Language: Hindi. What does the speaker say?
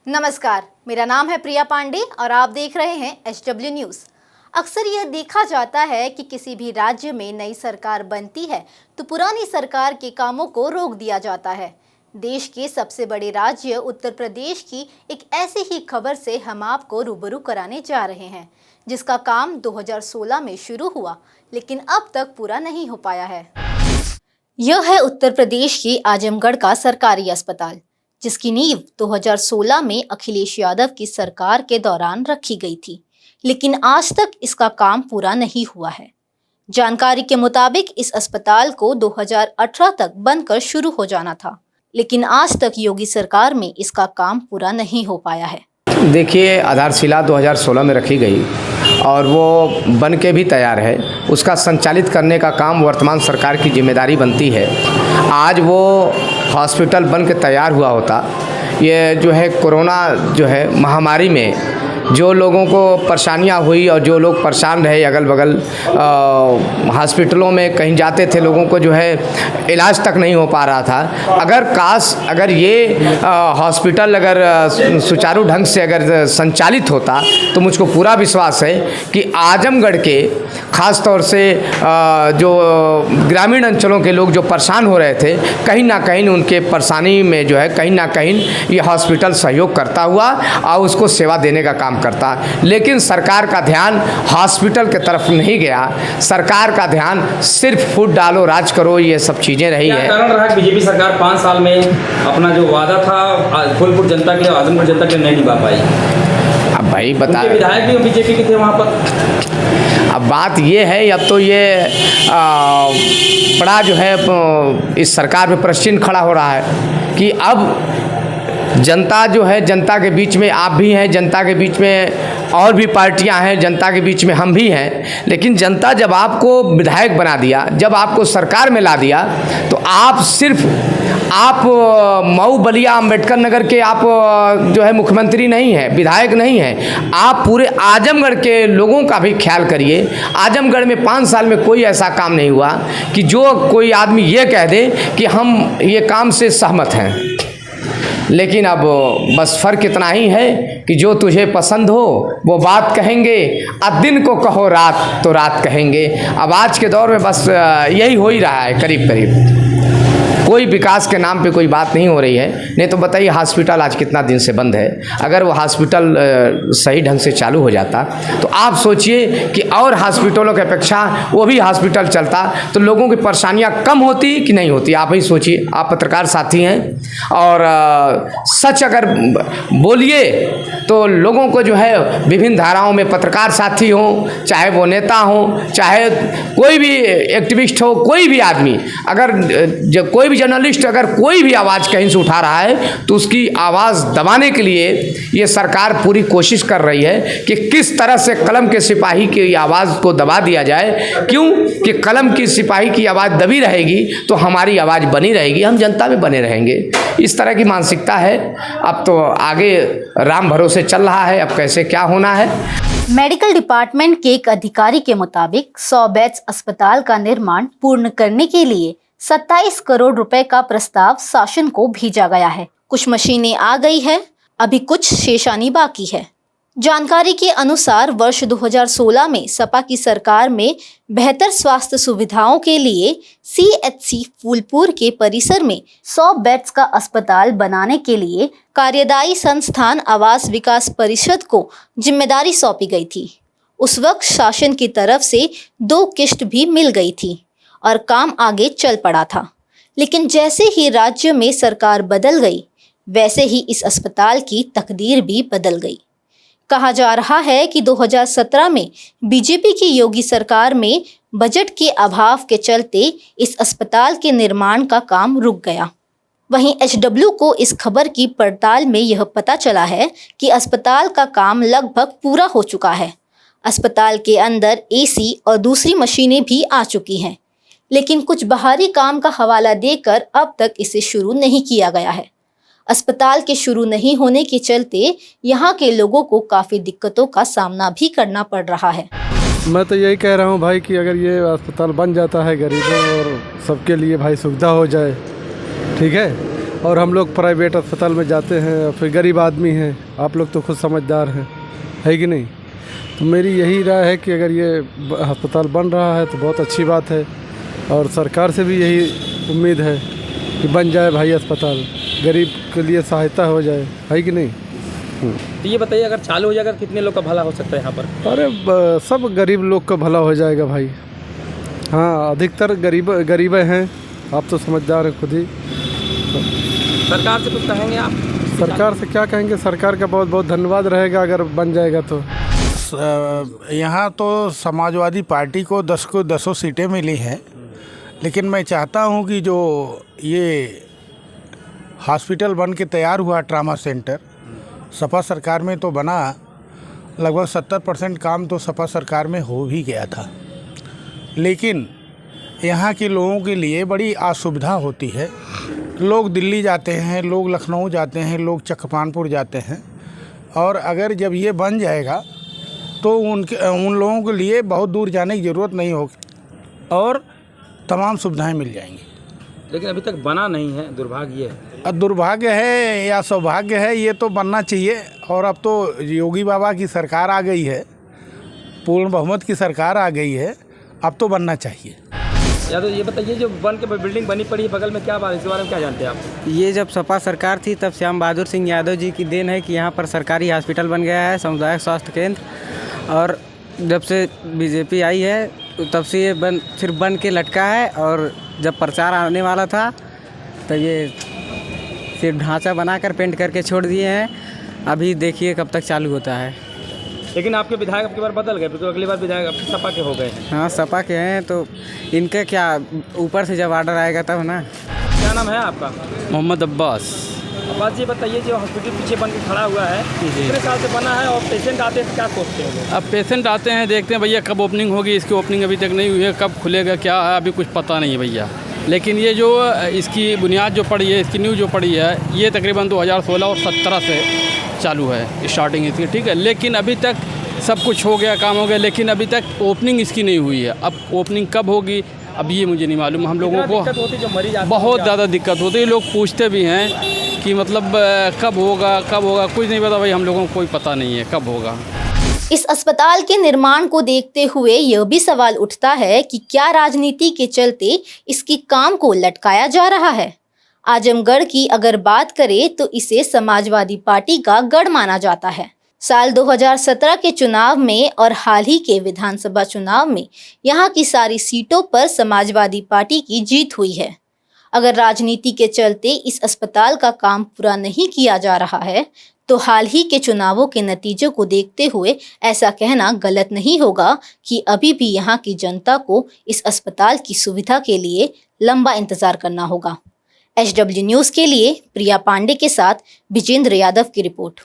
नमस्कार, मेरा नाम है प्रिया पांडे और आप देख रहे हैं HW न्यूज़। अक्सर यह देखा जाता है कि किसी भी राज्य में नई सरकार बनती है तो पुरानी सरकार के कामों को रोक दिया जाता है। देश के सबसे बड़े राज्य उत्तर प्रदेश की एक ऐसी ही खबर से हम आपको रूबरू कराने जा रहे हैं, जिसका काम 2016 में शुरू हुआ लेकिन अब तक पूरा नहीं हो पाया है। यह है उत्तर प्रदेश के आजमगढ़ का सरकारी अस्पताल, जिसकी नींव 2016 में अखिलेश यादव की सरकार के दौरान रखी गई थी, लेकिन आज तक इसका काम पूरा नहीं हुआ है। जानकारी के मुताबिक इस अस्पताल को 2018 तक बनकर शुरू हो जाना था, लेकिन आज तक योगी सरकार में इसका काम पूरा नहीं हो पाया है। देखिए, आधारशिला 2016 में रखी गई और वो बन के भी तैयार है। उसका संचालित करने का काम वर्तमान सरकार की जिम्मेदारी बनती है। आज वो हॉस्पिटल बन के तैयार हुआ होता, ये जो है कोरोना जो है महामारी में जो लोगों को परेशानियां हुई और जो लोग परेशान रहे, अगल बगल हॉस्पिटलों में कहीं जाते थे, लोगों को जो है इलाज तक नहीं हो पा रहा था। अगर ये हॉस्पिटल अगर सुचारू ढंग से अगर संचालित होता तो मुझको पूरा विश्वास है कि आजमगढ़ के ख़ास तौर से जो ग्रामीण अंचलों के लोग जो परेशान हो रहे थे, कहीं ना कहीं उनके परेशानी में जो है कहीं ना कहीं ये हॉस्पिटल सहयोग करता हुआ और उसको सेवा देने का काम करता। लेकिन सरकार का ध्यान हॉस्पिटल के तरफ नहीं गया। सरकार का ध्यान सिर्फ फूट डालो राज करो, ये सब चीज़ें रही है। कारण रहा कि बीजेपी सरकार 5 साल में अपना जो वादा था फूलपुर जनता के लिए, आजमगढ़ जनता के लिए नहीं निभा पाई। अब भाई बता, विधायक भी बीजेपी के थे वहाँ पर। अब बात ये है, अब तो ये बड़ा जो है इस सरकार में प्रश्न खड़ा हो रहा है कि अब जनता जो है, जनता के बीच में आप भी हैं, जनता के बीच में और भी पार्टियां हैं, जनता के बीच में हम भी हैं, लेकिन जनता जब आपको विधायक बना दिया, जब आपको सरकार में ला दिया, तो आप मऊ बलिया अम्बेडकर नगर के आप जो है मुख्यमंत्री नहीं हैं, विधायक नहीं हैं। आप पूरे आजमगढ़ के लोगों का भी ख्याल करिए। आजमगढ़ में 5 साल में कोई ऐसा काम नहीं हुआ कि जो कोई आदमी ये कह दे कि हम ये काम से सहमत हैं। लेकिन अब बस फ़र्क इतना ही है कि जो तुझे पसंद हो वो बात कहेंगे, अब दिन को कहो रात तो रात कहेंगे। अब आज के दौर में बस यही हो ही रहा है करीब करीब। कोई विकास के नाम पे कोई बात नहीं हो रही है। नहीं तो बताइए, हॉस्पिटल आज कितना दिन से बंद है। अगर वो हॉस्पिटल सही ढंग से चालू हो जाता तो आप सोचिए कि और हॉस्पिटलों की अपेक्षा वो भी हॉस्पिटल चलता तो लोगों की परेशानियां कम होती कि नहीं होती। आप ही सोचिए, आप पत्रकार साथी हैं और सच अगर बोलिए तो लोगों को जो है विभिन्न धाराओं में पत्रकार साथी हों, चाहे वो नेता हों, चाहे कोई भी एक्टिविस्ट हो, कोई भी आदमी, अगर कोई भी जर्नलिस्ट अगर कोई भी आवाज़ कहीं से उठा रहा है तो उसकी आवाज़ दबाने के लिए ये सरकार पूरी कोशिश कर रही है कि किस तरह से कलम के सिपाही की आवाज़ को दबा दिया जाए। क्यों कि कलम की सिपाही की आवाज़ दबी रहेगी तो हमारी आवाज़ बनी रहेगी, हम जनता में बने रहेंगे। इस तरह की मानसिकता है। अब तो आगे राम भरोसे चल रहा है, अब कैसे क्या होना है। मेडिकल डिपार्टमेंट के एक अधिकारी के मुताबिक 100 बेड्स अस्पताल का निर्माण पूर्ण करने के लिए 27 करोड़ रुपए का प्रस्ताव शासन को भेजा गया है। कुछ मशीनें आ गई है, अभी कुछ शेषानी बाकी है। जानकारी के अनुसार वर्ष 2016 में सपा की सरकार में बेहतर स्वास्थ्य सुविधाओं के लिए CHC फूलपुर के परिसर में 100 बेड्स का अस्पताल बनाने के लिए कार्यदायी संस्थान आवास विकास परिषद को जिम्मेदारी सौंपी गई थी। उस वक्त शासन की तरफ से 2 किस्त भी मिल गई थी और काम आगे चल पड़ा था। लेकिन जैसे ही राज्य में सरकार बदल गई, वैसे ही इस अस्पताल की तकदीर भी बदल गई। कहा जा रहा है कि 2017 में बीजेपी की योगी सरकार में बजट के अभाव के चलते इस अस्पताल के निर्माण का काम रुक गया। वहीं HW को इस खबर की पड़ताल में यह पता चला है कि अस्पताल का काम लगभग पूरा हो चुका है। अस्पताल के अंदर AC और दूसरी मशीनें भी आ चुकी हैं, लेकिन कुछ बाहरी काम का हवाला देकर अब तक इसे शुरू नहीं किया गया है। अस्पताल के शुरू नहीं होने के चलते यहाँ के लोगों को काफ़ी दिक्कतों का सामना भी करना पड़ रहा है। मैं तो यही कह रहा हूँ भाई कि अगर ये अस्पताल बन जाता है गरीबों और सबके लिए भाई सुविधा हो जाए, ठीक है, और हम लोग प्राइवेट अस्पताल में जाते हैं, और फिर गरीब आदमी हैं, आप लोग तो खुद समझदार हैं, है कि नहीं। तो मेरी यही राय है कि अगर ये अस्पताल बन रहा है तो बहुत अच्छी बात है, और सरकार से भी यही उम्मीद है कि बन जाए भाई अस्पताल, गरीब के लिए सहायता हो जाए, है कि नहीं। तो ये बताइए, अगर चालू हो जाएगा कितने लोग का भला हो सकता है यहाँ पर? अरे सब गरीब लोग का भला हो जाएगा भाई। हाँ, अधिकतर गरीब हैं, आप तो समझदार हैं खुद ही। सरकार से कुछ कहेंगे आप? सरकार से क्या कहेंगे, सरकार का बहुत बहुत धन्यवाद रहेगा अगर बन जाएगा तो। यहाँ तो समाजवादी पार्टी को 10 सीटें मिली हैं, लेकिन मैं चाहता हूँ कि जो ये हॉस्पिटल बन के तैयार हुआ ट्रामा सेंटर, सपा सरकार में तो बना, लगभग 70% काम तो सपा सरकार में हो भी गया था, लेकिन यहाँ के लोगों के लिए बड़ी असुविधा होती है। लोग दिल्ली जाते हैं, लोग लखनऊ जाते हैं, लोग चकपानपुर जाते हैं, और अगर जब ये बन जाएगा तो उन लोगों के लिए बहुत दूर जाने की ज़रूरत नहीं होगी और तमाम सुविधाएं मिल जाएंगी। लेकिन अभी तक बना नहीं है, दुर्भाग्य है। अब दुर्भाग्य है या सौभाग्य है, ये तो बनना चाहिए। और अब तो योगी बाबा की सरकार आ गई है, पूर्ण बहुमत की सरकार आ गई है, अब तो बनना चाहिए। या तो ये बताइए, जो बन के बिल्डिंग बनी पड़ी है बगल में, क्या बात है, इसके बारे में क्या जानते हैं आप? ये जब सपा सरकार थी तब श्याम बहादुर सिंह यादव जी की देन है कि यहाँ पर सरकारी हॉस्पिटल बन गया है, सामुदायिक स्वास्थ्य केंद्र। और जब से बीजेपी आई है तब से ये सिर्फ बन के लटका है, और जब प्रचार आने वाला था तब ये सिर्फ ढांचा बनाकर पेंट करके छोड़ दिए हैं। अभी देखिए कब तक चालू होता है। लेकिन आपके विधायक अब की बार बदल गए, तो अगली बार विधायक अब सपा के हो गए हैं। हाँ, सपा के हैं तो इनके क्या, ऊपर से जब ऑर्डर आएगा तब ना। क्या नाम है आपका? मोहम्मद अब्बास। अब्बास जी बताइए, जो हॉस्पिटल पीछे बन के खड़ा हुआ है, कितने साल से बना है और पेशेंट आते हैं क्या सोचते हैं? अब पेशेंट आते हैं, देखते हैं भैया कब ओपनिंग होगी। इसकी ओपनिंग अभी तक नहीं हुई है, कब खुलेगा क्या है अभी कुछ पता नहीं है भैया। लेकिन ये जो इसकी बुनियाद जो पड़ी है, इसकी नींव जो पड़ी है, ये तकरीबन 2016 और 17 से चालू है स्टार्टिंग इसकी, ठीक है। लेकिन अभी तक सब कुछ हो गया, काम हो गया, लेकिन अभी तक ओपनिंग इसकी नहीं हुई है। अब ओपनिंग कब होगी अब ये मुझे नहीं मालूम। हम लोगों को बहुत ज़्यादा दिक्कत होती है। लोग पूछते भी हैं कि मतलब कब होगा, कुछ नहीं पता भाई, हम लोगों को कोई पता नहीं है कब होगा। इस अस्पताल के निर्माण को देखते हुए यह भी सवाल उठता है कि क्या राजनीति के चलते इसकी काम को लटकाया जा रहा है। आजमगढ़ की अगर बात करें तो इसे समाजवादी पार्टी का गढ़ माना जाता है। साल 2017 के चुनाव में और हाल ही के विधानसभा चुनाव में यहाँ की सारी सीटों पर समाजवादी पार्टी की जीत हुई है। अगर राजनीति के चलते इस अस्पताल का काम पूरा नहीं किया जा रहा है तो हाल ही के चुनावों के नतीजों को देखते हुए ऐसा कहना गलत नहीं होगा कि अभी भी यहाँ की जनता को इस अस्पताल की सुविधा के लिए लंबा इंतजार करना होगा। HW न्यूज़ के लिए प्रिया पांडे के साथ विजेंद्र यादव की रिपोर्ट।